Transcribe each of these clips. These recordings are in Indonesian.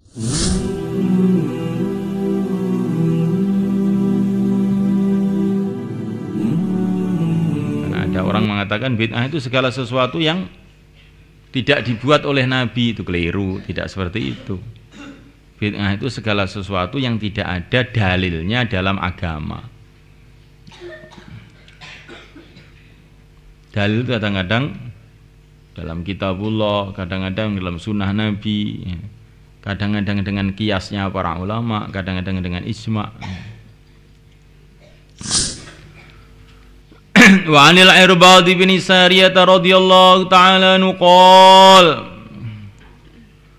Karena ada orang mengatakan bid'ah itu segala sesuatu yang tidak dibuat oleh Nabi, itu keliru, tidak seperti itu. Bid'ah itu segala sesuatu yang tidak ada dalilnya dalam agama. Dalil itu kadang-kadang dalam kitabullah, kadang-kadang dalam sunnah Nabi, kadang-kadang dengan kiasnya para ulama, kadang-kadang dengan ijma'. Wa 'anil Irbad bin Sariyah radhiyallahu ta'ala anhu qala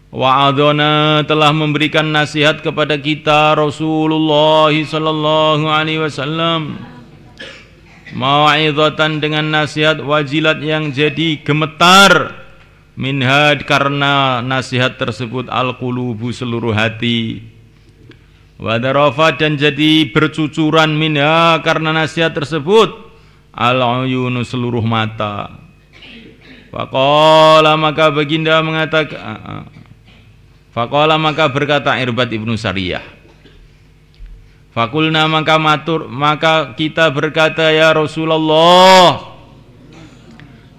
wa'adana, telah memberikan nasihat kepada kita Rasulullah sallallahu alaihi wasallam, mau'izatan, dengan nasihat wajilat yang jadi gemetar, minha, karena nasihat tersebut al-qulubu, seluruh hati, wa darafat, dan jadi bercucuran, minha, karena nasihat tersebut al-uyunu, seluruh mata. Faqala, maka baginda mengatakan, faqala, maka berkata Irbad ibnu Sariyah, fakulna, maka kita berkata, ya Rasulullah,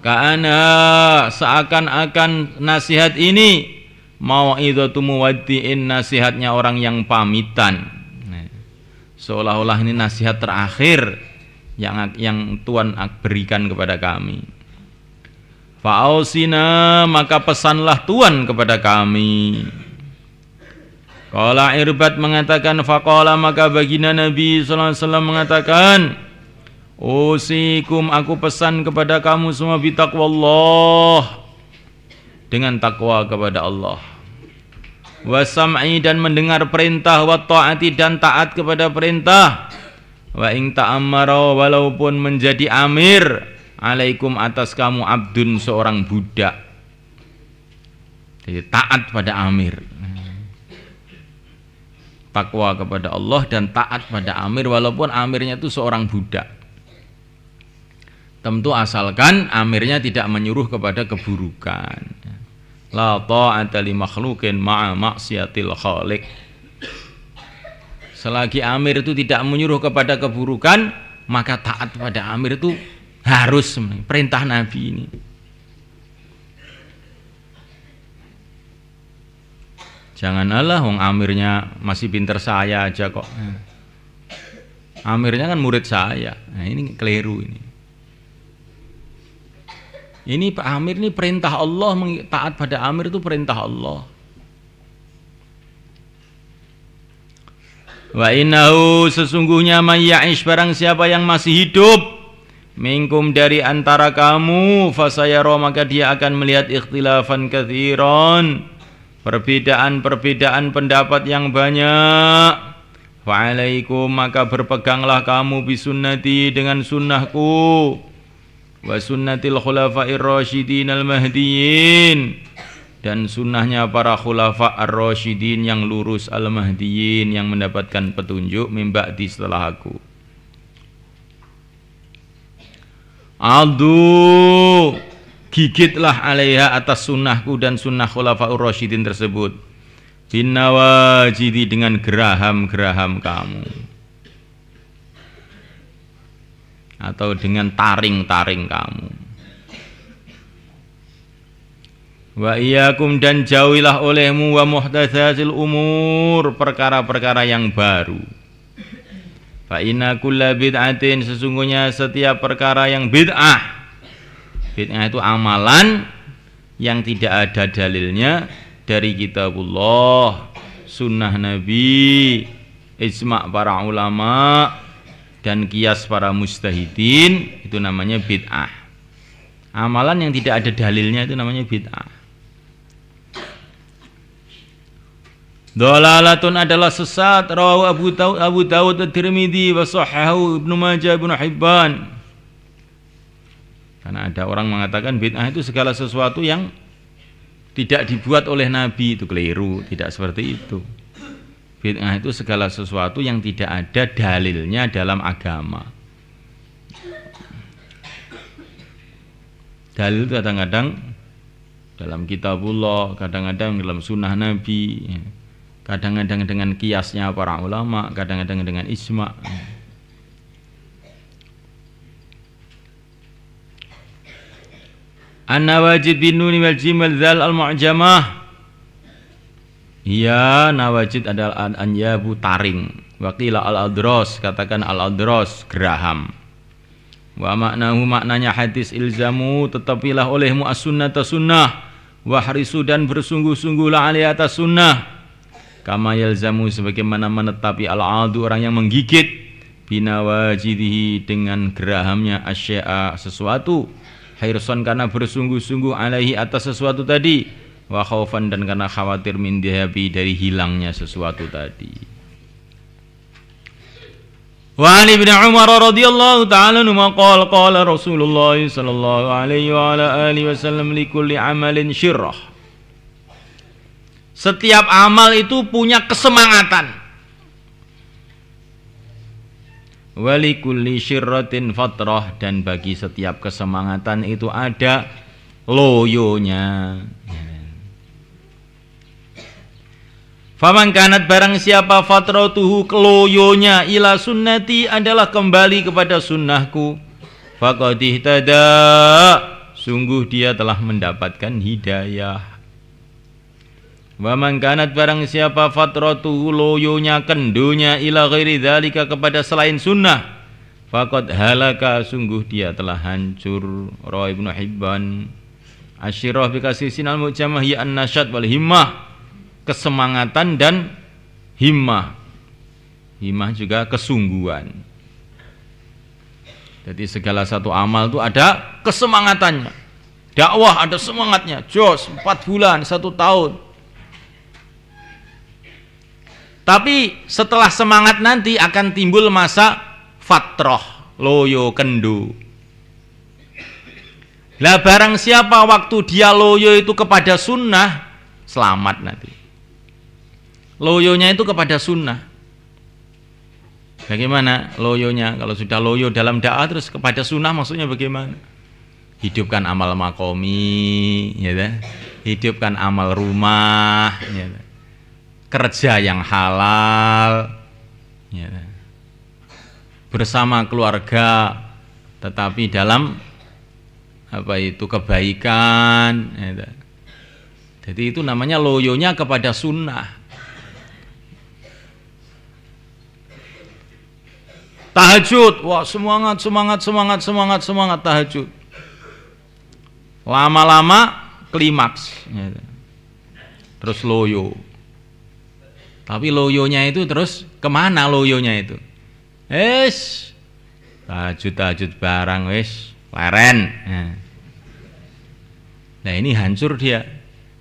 ka'ana, seakan-akan nasihat ini mau'izatu muwaddi'in, nasihatnya orang yang pamitan, seolah-olah ini nasihat terakhir yang Tuhan berikan kepada kami. Fa'ausina, maka pesanlah Tuhan kepada kami. Qala Irbad mengatakan, faqala, maka baginda Nabi sallallahu alaihi wasallam mengatakan, usikum, aku pesan kepada kamu semua, bitaqwallah, dengan takwa kepada Allah, wa sam'i, dan mendengar perintah, wa ta'ati, dan taat kepada perintah, wa in ta'ammara, walaupun menjadi amir, alaikum, atas kamu, abdun, seorang budak. Jadi taat pada amir, takwa kepada Allah dan taat pada amir, walaupun amirnya itu seorang budak. Tentu asalkan amirnya tidak menyuruh kepada keburukan. La ta'ata li makhluqin ma'a maksiatil khaliq. Selagi amir itu tidak menyuruh kepada keburukan, maka taat pada amir itu harus, perintah Nabi ini. Jangan Allah, wong amirnya masih pinter saya aja kok. Amirnya kan murid saya. Nah, ini keliru ini. Ini Pak Amir, ini perintah Allah, taat pada amir itu perintah Allah. Wa innahu, sesungguhnya may ya'ish, barang siapa yang masih hidup, minkum, dari antara kamu, fasayara, maka dia akan melihat ikhtilafan katsiran, perbedaan-perbedaan pendapat yang banyak. Fa'alaikum, maka berpeganglah kamu bisunnati, dengan sunnahku, wa sunnatil khulafa'ir rasyidin al-mahdiyyin, dan sunnahnya para khulafa ar-rasyidin yang lurus, al-mahdiyyin, yang mendapatkan petunjuk, min ba'di, setelah aku. Adu, gigitlah alaiha, atas sunnahku dan sunnah khulafa'ur rasyidin tersebut, bin nawajidi, dengan geraham-geraham kamu, atau dengan taring-taring kamu. Wa iyyakum, dan jauhilah olehmu, wa muhdatsatil umur, perkara-perkara yang baru. Fa inna kulla bid'atin, sesungguhnya setiap perkara yang bid'ah. Bid'ah itu amalan yang tidak ada dalilnya dari kitabullah, sunnah Nabi, ijma' para ulama, dan kias para mujtahidin, itu namanya bid'ah. Amalan yang tidak ada dalilnya itu namanya bid'ah. Dhalalatun, adalah sesat, rawahu Abu Dawud at-Tirmidzi wa sahhahu Ibnu Majah, Ibnu Hibban. Karena ada orang mengatakan bid'ah itu segala sesuatu yang tidak dibuat oleh Nabi, itu keliru, tidak seperti itu. Bid'ah itu segala sesuatu yang tidak ada dalilnya dalam agama. Dalil itu kadang-kadang dalam kitabullah, kadang-kadang dalam sunnah Nabi, Kadang-kadang dengan kiasnya para ulama, kadang-kadang dengan ijma'. An-nawajid bin nun wal jim wal dzal al-mu'jamah. Ya, nawajid adalah an-anyabu taring. Wa qila al-adros, katakan al-adros geraham. Wa maknahu maknanya hadis ilzamu, tetapilah olehmu as-sunnata sunnah, wa harisu dan bersungguh-sungguhlah alai atas sunnah. Kama yalzamu sebagaimana menetapi al-adu orang yang menggigit binawajidihi dengan gerahamnya asya'a sesuatu. Hirson karena bersungguh-sungguh alaihi atas sesuatu tadi, wa khaufan dan karena khawatir min dhahabi dari hilangnya sesuatu tadi. Wa Ali bin Umar radhiyallahu ta'ala anhu qala Rasulullah sallallahu alaihi wa ala alihi wasallam likulli amalin syirrah. Setiap amal itu punya kesemangatan. Walikulli syirratin fatrah, dan bagi setiap kesemangatan itu ada loyonya. Faman kanat barang siapa fatratuhu keloyonya ila sunnati adalah kembali kepada sunnahku, faqad ihtada, sungguh dia telah mendapatkan hidayah. Waman kanat barang siapa fatratuhu loyonya kendunya ila ghairi dzalika kepada selain sunnah, faqad halaka, sungguh dia telah hancur. Rawi Ibnu Hibban. Asyirah bikasisin al-mu'jamah ya an-nasyad wal himmah, kesemangatan dan himmah. Himmah juga kesungguhan. Jadi segala satu amal itu ada kesemangatannya. Dakwah ada semangatnya, jos 4 bulan, 1 tahun. Tapi setelah semangat nanti akan timbul masa fatroh, loyo, kendu. Lah barang siapa waktu dia loyo itu kepada sunnah, selamat nanti. Loyonya itu kepada sunnah. Bagaimana loyonya? Kalau sudah loyo dalam dakwah terus kepada sunnah, maksudnya bagaimana? Hidupkan amal makomi, ya kan? Hidupkan amal rumah, ya kan? Kerja yang halal, ya, bersama keluarga, tetapi dalam apa itu kebaikan, ya. Jadi itu namanya loyonya kepada sunnah. Tahajud, wah semangat tahajud. Lama-lama klimaks, ya. Terus loyo. Tapi loyonya itu terus kemana loyonya itu? Tahajud barang leren. Nah ini hancur dia.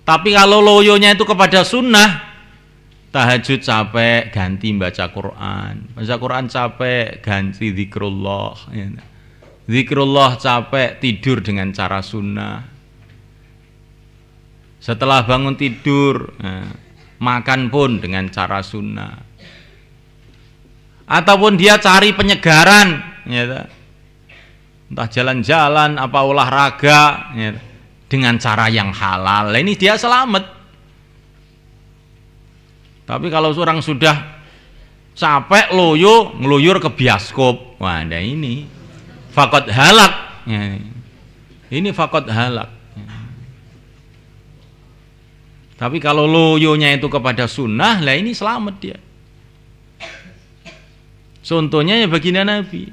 Tapi kalau loyonya itu kepada sunnah, tahajud capek ganti baca Quran capek ganti zikrullah. Zikrullah capek tidur dengan cara sunnah. Setelah bangun tidur, makan pun dengan cara sunnah. Ataupun dia cari penyegaran, ya, entah jalan-jalan apa olahraga, ya, dengan cara yang halal. Ini dia selamat. Tapi kalau seorang sudah capek loyo, ngeluyur ke bioskop, wah ada ini faqad halak, ya. Ini faqad halak. Tapi kalau loyonya itu kepada sunnah, lah ini selamat dia. Contohnya ya baginda Nabi.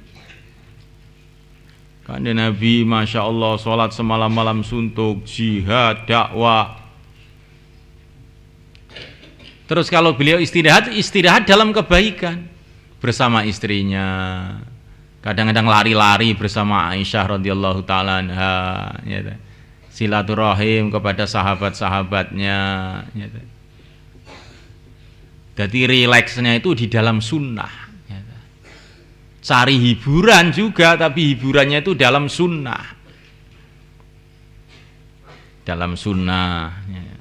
Karena Nabi Masya Allah sholat semalam-malam suntuk, jihad, dakwah. Terus kalau beliau istirahat dalam kebaikan bersama istrinya. Kadang-kadang lari-lari bersama Aisyah radhiyallahu taala anha, ya. Silaturahim kepada sahabat-sahabatnya, ya. Jadi rileksnya itu di dalam sunnah, ya. Cari hiburan juga, tapi hiburannya itu dalam sunnah. Dalam sunnah, ya.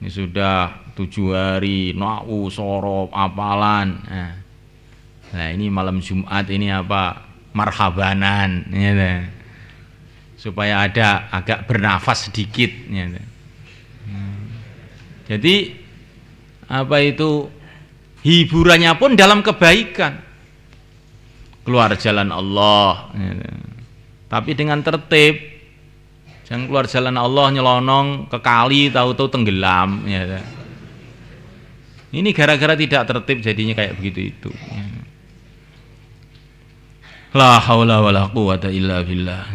Ini sudah 7 hari na'u sorob apalan. Nah ini malam Jumat ini apa? Marhabanan, ya. Supaya ada agak bernafas sedikit, ya. Jadi apa itu hiburannya pun dalam kebaikan. Keluar jalan Allah, gitu. Tapi dengan tertib. Jangan keluar jalan Allah nyelonong ke kali tahu-tahu tenggelam, gitu. Ini gara-gara tidak tertib jadinya kayak begitu itu. La haula wala quwata illa billah.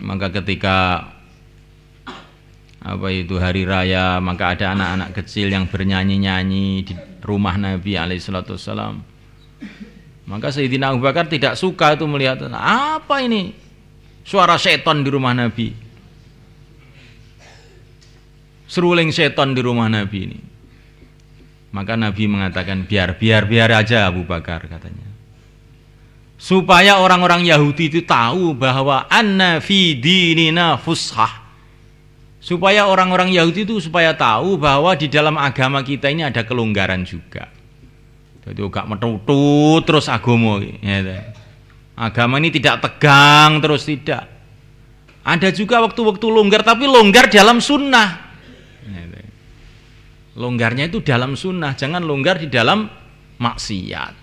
Maka ketika apa itu hari raya, maka ada anak-anak kecil yang bernyanyi-nyanyi di rumah Nabi alaihissalam. Maka Sayyidina Abu Bakar tidak suka itu melihat, apa ini suara setan di rumah Nabi, seruling setan di rumah Nabi ini. Maka Nabi mengatakan biar aja Abu Bakar, katanya, supaya orang-orang Yahudi itu tahu bahwa anna fi dinina fushah. Supaya orang-orang Yahudi itu supaya tahu bahwa di dalam agama kita ini ada kelonggaran juga. Jadi gak metutut terus agama ya. Agama ini tidak tegang terus, tidak. Ada juga waktu-waktu longgar, tapi longgar dalam sunnah. Longgarnya itu dalam sunnah, jangan longgar di dalam maksiat.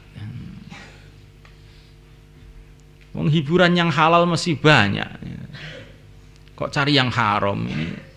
Wong hiburan yang halal masih banyak. Kok cari yang haram ini?